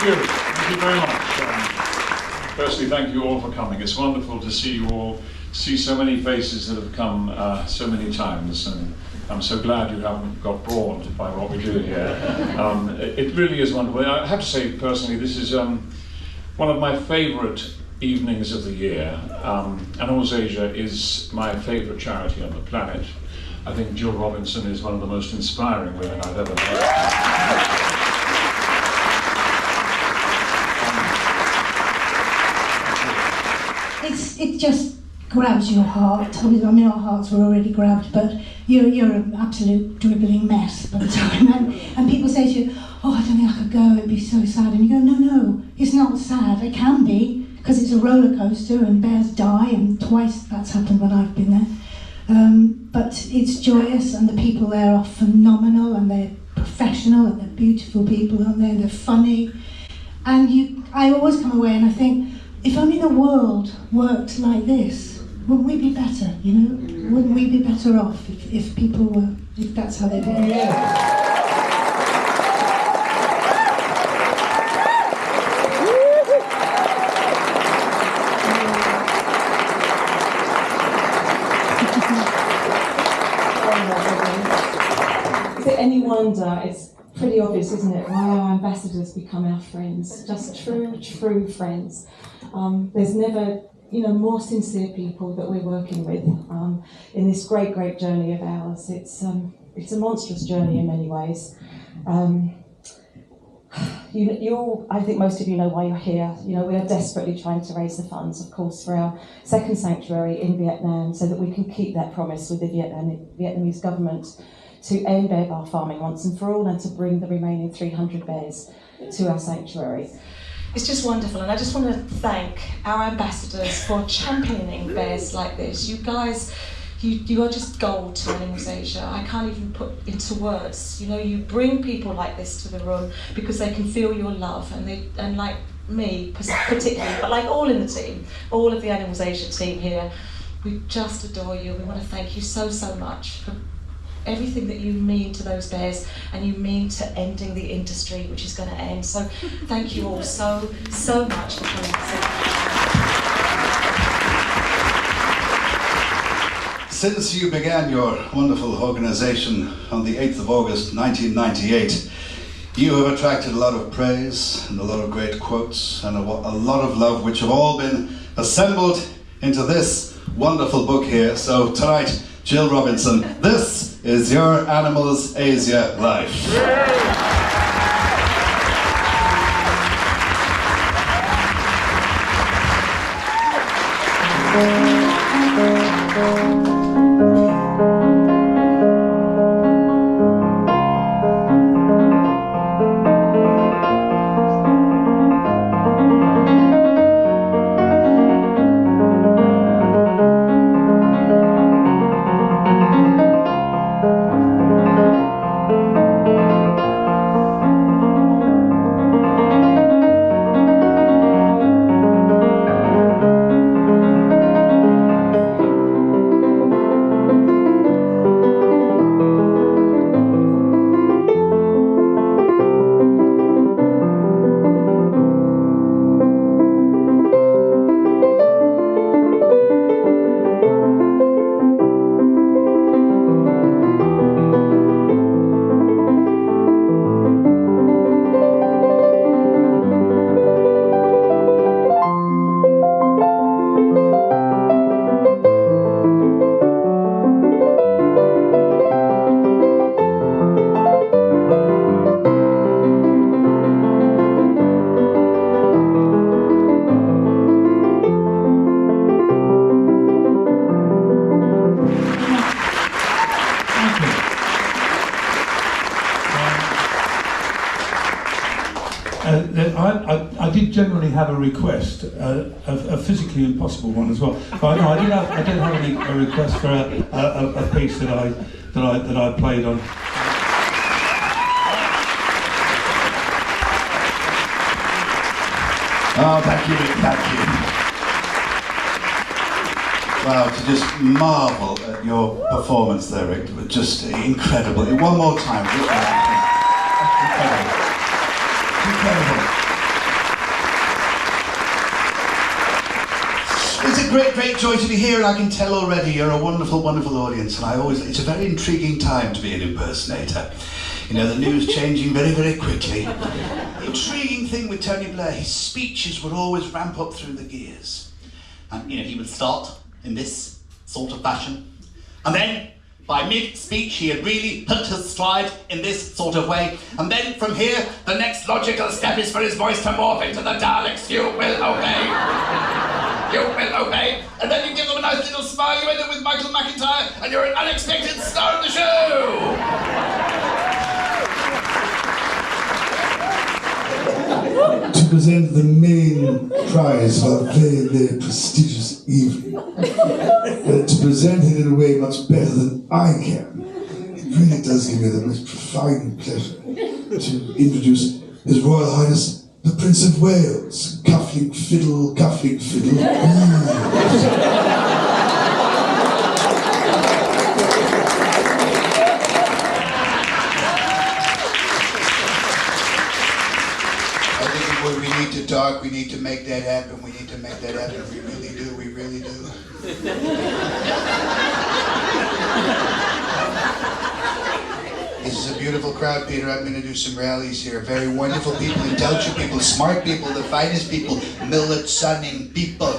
Thank you. Thank you very much. Firstly, thank you all for coming. It's wonderful to see you all, see so many faces that have come so many times, and I'm so glad you haven't got bored by what we do here. It really is wonderful. I have to say, personally, this is one of my favourite evenings of the year. Animals Asia is my favourite charity on the planet. I think Jill Robinson is one of the most inspiring women I've ever met. It just grabs your heart. I mean, our hearts were already grabbed, but you're an absolute dribbling mess by the time. And people say to you, oh, I don't think I could go, it'd be so sad. And you go, no, it's not sad. It can be, because it's a roller coaster and bears die, and twice that's happened when I've been there. But it's joyous, and the people there are phenomenal, and they're professional, and they're beautiful people, aren't they? And they're funny. And I always come away and I think, if only the world worked like this, wouldn't we be better, you know? Wouldn't we be better off if people were, if that's how they did it? Is it any wonder? It's pretty obvious, isn't it, why our ambassadors become our friends? Just true friends. There's never, more sincere people that we're working with in this great journey of ours. It's a monstrous journey in many ways. You all, I think most of you know why you're here. We are desperately trying to raise the funds, of course, for our second sanctuary in Vietnam, so that we can keep that promise with the Vietnamese government to end bear bar farming once and for all, and to bring the remaining 300 bears to our sanctuary. It's just wonderful, and I just want to thank our ambassadors for championing bears like this. You guys, you are just gold to Animals Asia. I can't even put into words. You bring people like this to the room because they can feel your love, and like me particularly, but like all in the team, all of the Animals Asia team here, we just adore you. We want to thank you so much for everything that you mean to those bears, and you mean to ending the industry, which is going to end. So thank you all so much for coming. Since you began your wonderful organisation on the 8th of August 1998, you have attracted a lot of praise and a lot of great quotes and a lot of love, which have all been assembled into this wonderful book here. So tonight, Jill Robinson, this is your Animals Asia Life. I did generally have a request, a physically impossible one as well. But no, I did have a request for a piece that I played on. Oh, thank you. Wow, to just marvel at your performance there, Rick. It was just incredible. One more time. Incredible. great, great joy to be here, and I can tell already you're a wonderful, wonderful audience, and it's a very intriguing time to be an impersonator. You know, the news changing very, very quickly. The intriguing thing with Tony Blair, his speeches would always ramp up through the gears. And, you know, he would start in this sort of fashion, and then by mid-speech he had really hit his stride in this sort of way, and then from here the next logical step is for his voice to morph into the Daleks. You will obey. You will obey. And then you give them a nice little smile, you end up with Michael McIntyre, and you're an unexpected star of the show! To present the main prize for a very, very prestigious evening. To present it in a way much better than I can. It really does give me the most profound pleasure to introduce His Royal Highness, the Prince of Wales. Cufflink fiddle, cufflink fiddle. We need to talk, we need to make that happen, we need to make that happen. We really do, we really do. This is a beautiful crowd, Peter. I'm going to do some rallies here. Very wonderful people, intelligent people, smart people, the finest people, millet-sunning people.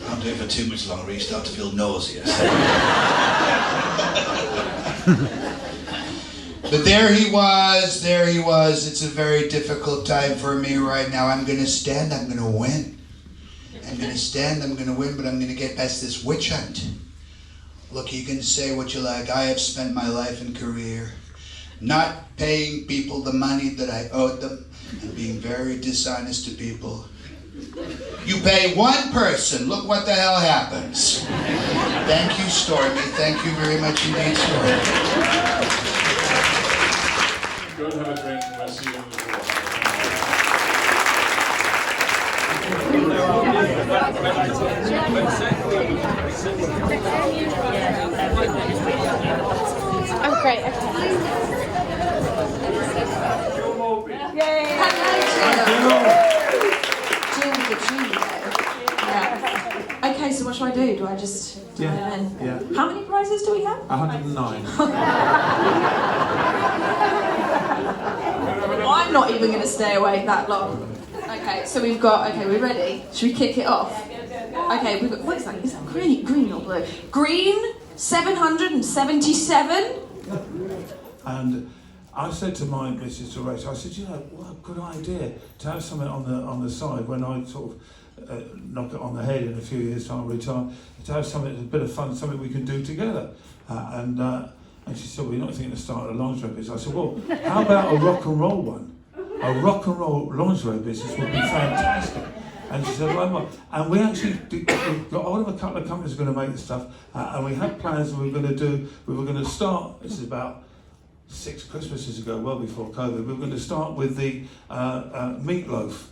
I'm doing for too much longer, you start to feel nauseous. But there he was, there he was. It's a very difficult time for me right now. I'm going to stand, I'm going to win. I'm going to stand, I'm going to win, but I'm going to get past this witch hunt. Look, you can say what you like. I have spent my life and career not paying people the money that I owed them and being very dishonest to people. You pay one person, look what the hell happens. Thank you, Stormy. Thank you very much indeed, Stormy. Go and have a drink and we'll see you in the floor. I'm great, okay. Yay! Jill with the tune, though. Yeah. Okay, so what should I do? Do I just Yeah, in? yeah. How many prizes do we have? 109. I'm not even going to stay awake that long. Okay, so we've got, okay, we're ready. Should we kick it off? Okay, we've got, what is that? Is that green or blue? Green, 777. And I said to my Mrs. Therese, I said, you know, what a good idea to have something on the side when I sort of knock it on the head in a few years' time, retire, to have something that's a bit of fun, something we can do together. And she said, well, you're not thinking of starting a lingerie business. I said, well, how about a rock and roll one? A rock and roll lingerie business would be fantastic. And she said, well, and we actually got hold of a couple of companies who were going to make the stuff, and we had plans that we were going to start, this is about 6 Christmases ago, well before COVID, we were going to start with the meatloaf.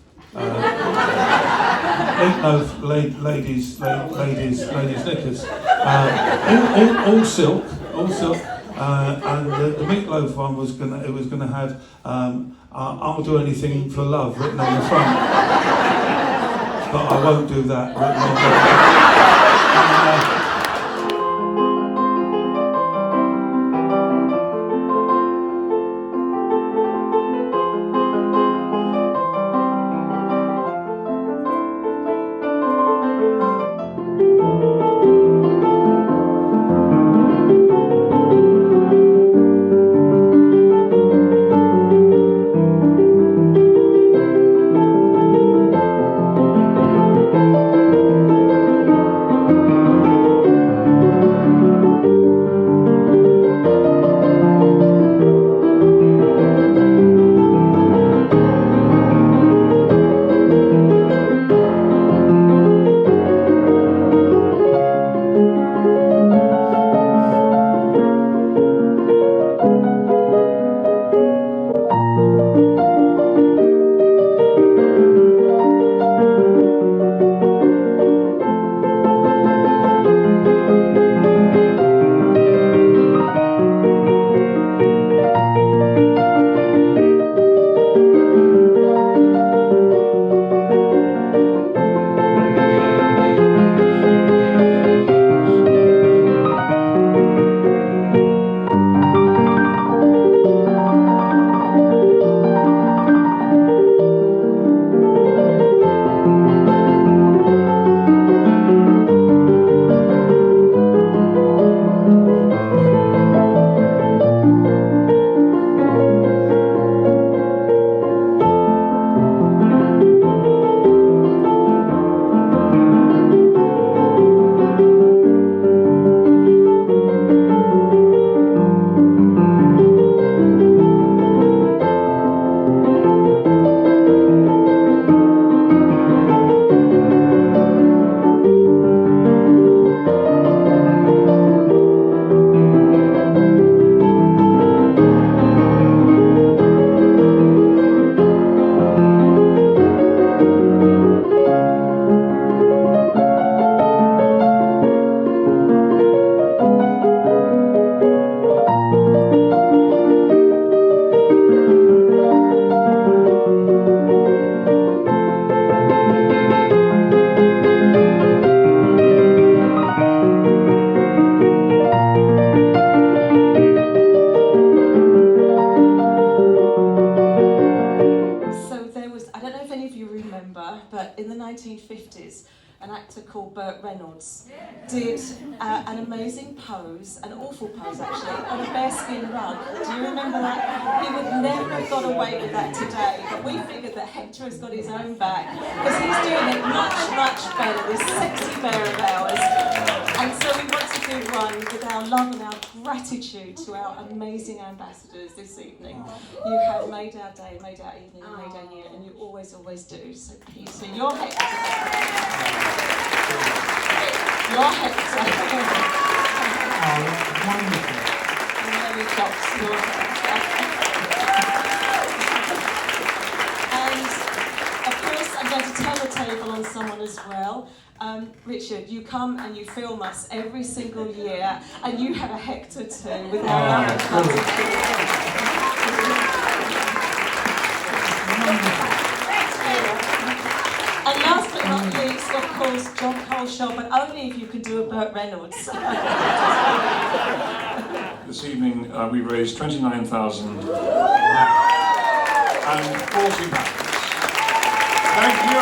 Meatloaf ladies knickers. All silk. And the meatloaf one was gonna have I'll do anything for love written on the front, but I won't do that written on the Burt Reynolds did an amazing pose, an awful pose actually, on a bearskin rug. Do you remember that? He would never have got away with that today, but we figured that Hector has got his own back, because he's doing it much, much better, this sexy bear of ours. And so we want to do one with our love and our gratitude to our amazing ambassadors this evening. You have made our day, made our evening, and made our year, and you always, always do. So Peter, you're Hector. You're Hector. Oh, wonderful. Mary Cox, you're Hector. And of course, I'm going to turn the table on someone as well. Richard, you come and you film us every single year, and you have a Hector too with our love and gratitude. And last but not least, of course, John Coleshaw, but only if you can do a Burt Reynolds. This evening we raised £29,040. Thank you.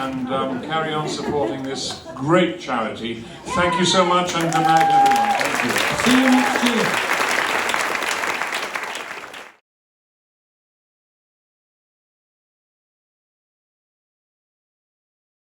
And carry on supporting this great charity. Thank you so much, and good night, everyone. Thank you. See you next year.